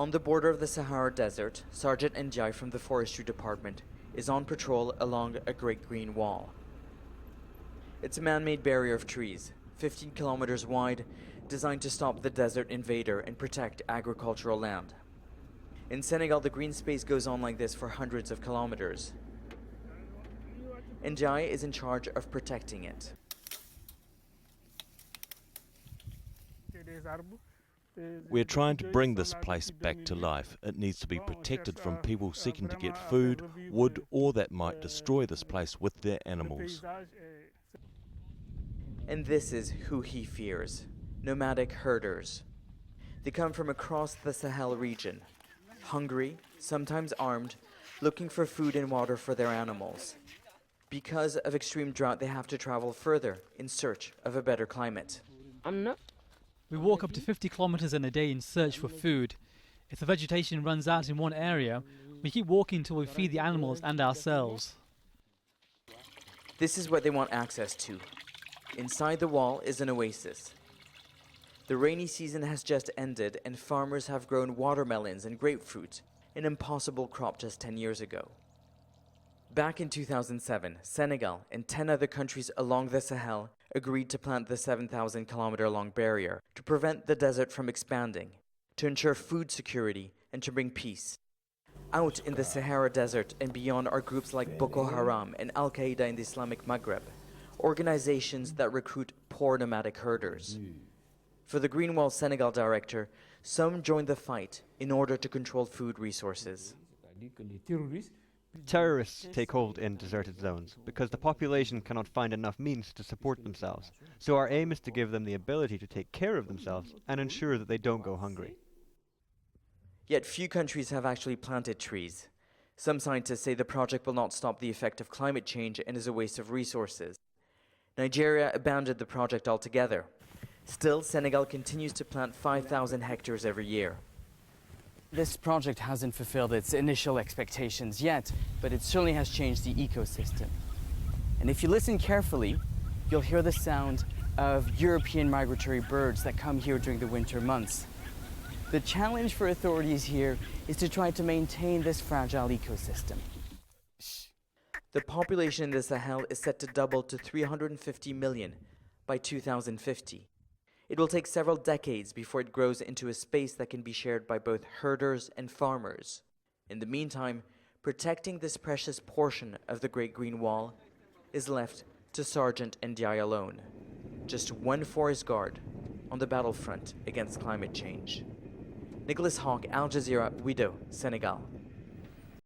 On the border of the Sahara Desert, Sergeant NDAYE from the Forestry Department is on patrol along a Great Green Wall. It's a man-made barrier of trees, 15 kilometers wide, designed to stop the desert invader and protect agricultural land. In Senegal, the green space goes on like this for hundreds of kilometers. NDAYE is in charge of protecting it. We're trying to bring this place back to life. It needs to be protected from people seeking to get food, wood, or that might destroy this place with their animals. And this is who he fears: nomadic herders. They come from across the Sahel region, hungry, sometimes armed, looking for food and water for their animals. Because of extreme drought, they have to travel further in search of a better climate. We walk up to 50 kilometers in a day in search for food. If the vegetation runs out in one area, we keep walking until we feed the animals and ourselves. This is what they want access to. Inside the wall is an oasis. The rainy season has just ended and farmers have grown watermelons and grapefruit, an impossible crop just 10 years ago. Back in 2007, Senegal and 10 other countries along the Sahel agreed to plant the 7,000-kilometer-long barrier to prevent the desert from expanding, to ensure food security, and to bring peace. Out in the Sahara Desert and beyond are groups like Boko Haram and Al-Qaeda in the Islamic Maghreb, organizations that recruit poor nomadic herders. For the Green Wall Senegal director, some joined the fight in order to control food resources. Terrorists take hold in deserted zones because the population cannot find enough means to support themselves. So our aim is to give them the ability to take care of themselves and ensure that they don't go hungry. Yet few countries have actually planted trees. Some scientists say the project will not stop the effect of climate change and is a waste of resources. Nigeria abandoned the project altogether. Still, Senegal continues to plant 5,000 hectares every year. This project hasn't fulfilled its initial expectations yet, but it certainly has changed the ecosystem. And if you listen carefully, you'll hear the sound of European migratory birds that come here during the winter months. The challenge for authorities here is to try to maintain this fragile ecosystem. The population in the Sahel is set to double to 350 million by 2050. It will take several decades before it grows into a space that can be shared by both herders and farmers. In the meantime, protecting this precious portion of the Great Green Wall is left to Sergeant NDAYE alone, just one forest guard on the battlefront against climate change. Nicolas, Haque, Al Jazeera, Widou, Senegal.